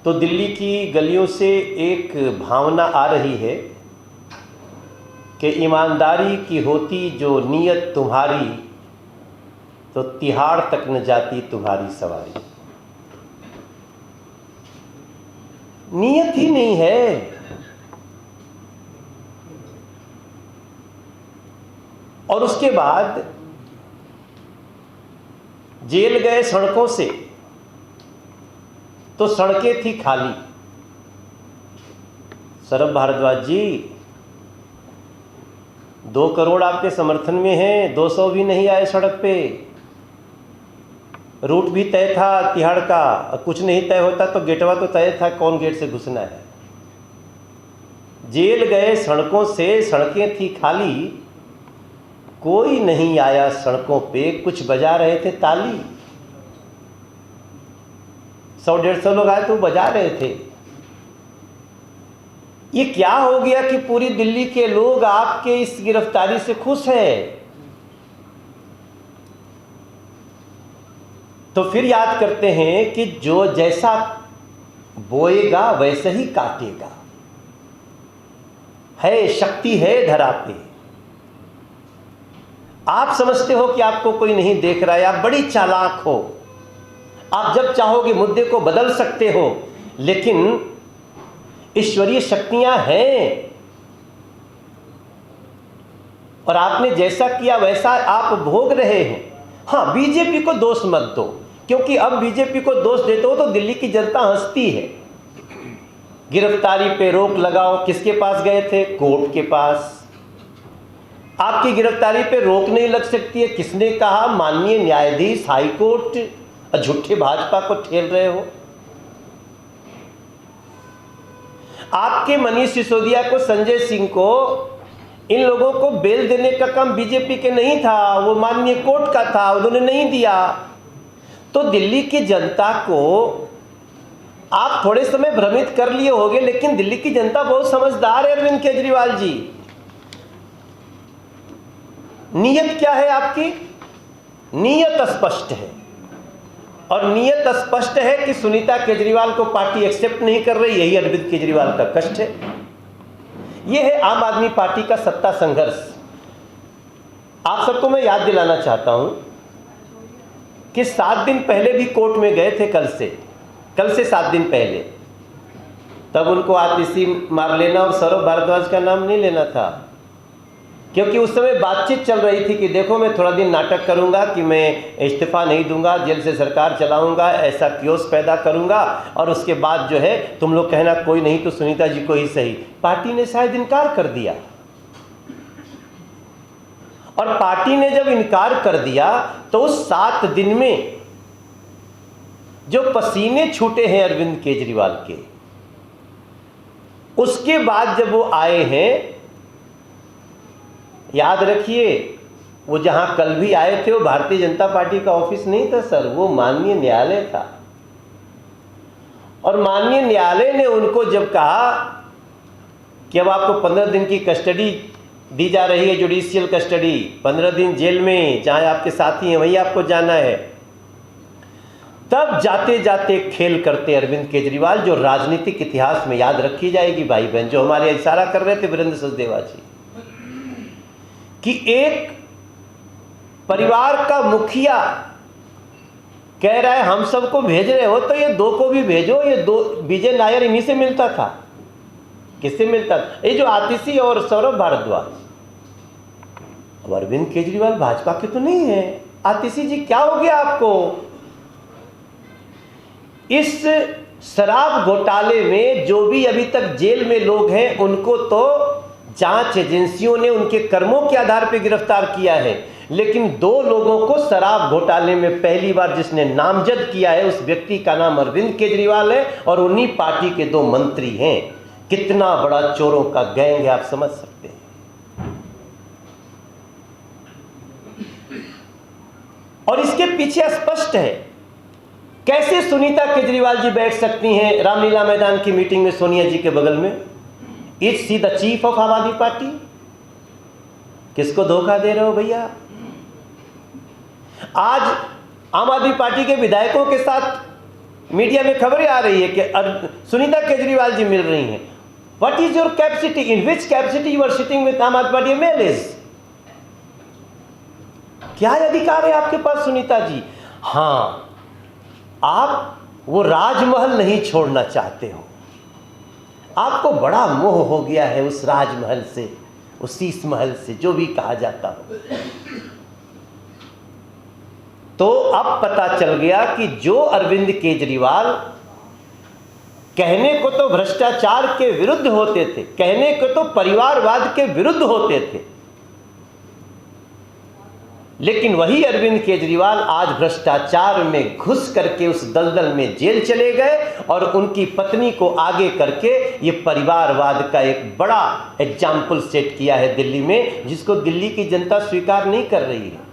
तो दिल्ली की गलियों से एक भावना आ रही है कि ईमानदारी की होती जो नीयत तुम्हारी, तो तिहाड़ तक न जाती तुम्हारी सवारी। नीयत ही नहीं है। और उसके बाद जेल गए सड़कों से, तो सड़कें थी खाली। सौरभ भारद्वाज जी, 2 करोड़ आपके समर्थन में हैं, 200 भी नहीं आए सड़क पे। रूट भी तय था तिहाड़ का, कुछ नहीं तय होता तो गेटवा तो तय था, कौन गेट से घुसना है। जेल गए सड़कों से, सड़कें थी खाली, कोई नहीं आया सड़कों पे, कुछ बजा रहे थे ताली। 100-150 लोग आए तो बजा रहे थे। ये क्या हो गया कि पूरी दिल्ली के लोग आपके इस गिरफ्तारी से खुश हैं? तो फिर याद करते हैं कि जो जैसा बोएगा वैसे ही काटेगा। है शक्ति है धरा पे। आप समझते हो कि आपको कोई नहीं देख रहा है, आप बड़ी चालाक हो, आप जब चाहोगे मुद्दे को बदल सकते हो, लेकिन ईश्वरीय शक्तियां हैं और आपने जैसा किया वैसा आप भोग रहे हैं। हाँ, बीजेपी को दोष मत दो, क्योंकि अब बीजेपी को दोष देते हो तो दिल्ली की जनता हंसती है। गिरफ्तारी पे रोक लगाओ, किसके पास गए थे? कोर्ट के पास। आपकी गिरफ्तारी पे रोक नहीं लग सकती है, किसने कहा? माननीय न्यायाधीश हाई कोर्ट। झूठे भाजपा को ठेल रहे हो। आपके मनीष सिसोदिया को, संजय सिंह को, इन लोगों को बेल देने का काम बीजेपी के नहीं था, वो माननीय कोर्ट का था, उन्होंने नहीं दिया। तो दिल्ली की जनता को आप थोड़े समय भ्रमित कर लिए होंगे, लेकिन दिल्ली की जनता बहुत समझदार है अरविंद केजरीवाल जी। नीयत क्या है आपकी? नीयत स्पष्ट है, और नीयत स्पष्ट है कि सुनीता केजरीवाल को पार्टी एक्सेप्ट नहीं कर रही। यही अरविंद केजरीवाल का कष्ट है। यह है आम आदमी पार्टी का सत्ता संघर्ष। आप सबको मैं याद दिलाना चाहता हूं कि 7 दिन पहले भी कोर्ट में गए थे। कल से 7 दिन पहले, तब उनको आतिशी मार लेना और सौरभ भारद्वाज का नाम नहीं लेना था, क्योंकि उस समय बातचीत चल रही थी कि देखो मैं थोड़ा दिन नाटक करूंगा कि मैं इस्तीफा नहीं दूंगा, जेल से सरकार चलाऊंगा, ऐसा क्योस पैदा करूंगा, और उसके बाद जो है तुम लोग कहना कोई नहीं तो सुनीता जी को ही सही। पार्टी ने शायद इनकार कर दिया, और पार्टी ने जब इनकार कर दिया तो उस 7 दिन में जो पसीने छूटे हैं अरविंद केजरीवाल के, उसके बाद जब वो आए हैं, याद रखिए वो जहां कल भी आए थे वो भारतीय जनता पार्टी का ऑफिस नहीं था सर, वो माननीय न्यायालय था। और माननीय न्यायालय ने उनको जब कहा कि अब आपको 15 दिन की कस्टडी दी जा रही है, जुडिशियल कस्टडी, 15 दिन जेल में, जहां आपके साथी हैं वहीं आपको जाना है, तब जाते जाते खेल करते अरविंद केजरीवाल, जो राजनीतिक इतिहास में याद रखी जाएगी भाई बहन। जो हमारे इशारा कर रहे थे वीरेंद्र सचदेवा जी कि एक परिवार का मुखिया कह रहा है हम सबको भेज रहे हो तो ये 2 को भी भेजो। ये 2 विजय नायर इन्हीं से मिलता था। किससे मिलता था? ये जो आतिशी और सौरभ भारद्वाज। अब अरविंद केजरीवाल भाजपा के तो नहीं है। आतिशी जी क्या हो गया आपको? इस शराब घोटाले में जो भी अभी तक जेल में लोग हैं उनको तो जांच एजेंसियों ने उनके कर्मों के आधार पर गिरफ्तार किया है, लेकिन 2 लोगों को शराब घोटाले में पहली बार जिसने नामजद किया है उस व्यक्ति का नाम अरविंद केजरीवाल है, और उन्हीं पार्टी के 2 मंत्री हैं। कितना बड़ा चोरों का गैंग है, आप समझ सकते हैं। और इसके पीछे स्पष्ट है कैसे सुनीता केजरीवाल जी बैठ सकती हैं रामलीला मैदान की मीटिंग में सोनिया जी के बगल में। Is see the chief of आम आदमी पार्टी? किसको धोखा दे रहे हो भैया? आज आम आदमी पार्टी के विधायकों के साथ मीडिया में खबरें आ रही है कि सुनीता केजरीवाल जी मिल रही हैं। What is your capacity, in which capacity you are sitting with Aam Aadmi party MLAs? क्या अधिकार है आपके पास सुनीता जी? हाँ, आप वो राजमहल नहीं छोड़ना चाहते हो, आपको बड़ा मोह हो गया है उस राजमहल से, उस शीश महल से, जो भी कहा जाता हो। तो अब पता चल गया कि जो अरविंद केजरीवाल कहने को तो भ्रष्टाचार के विरुद्ध होते थे, कहने को तो परिवारवाद के विरुद्ध होते थे, लेकिन वही अरविंद केजरीवाल आज भ्रष्टाचार में घुस करके उस दलदल में जेल चले गए और उनकी पत्नी को आगे करके ये परिवारवाद का एक बड़ा एग्जाम्पल सेट किया है दिल्ली में, जिसको दिल्ली की जनता स्वीकार नहीं कर रही है।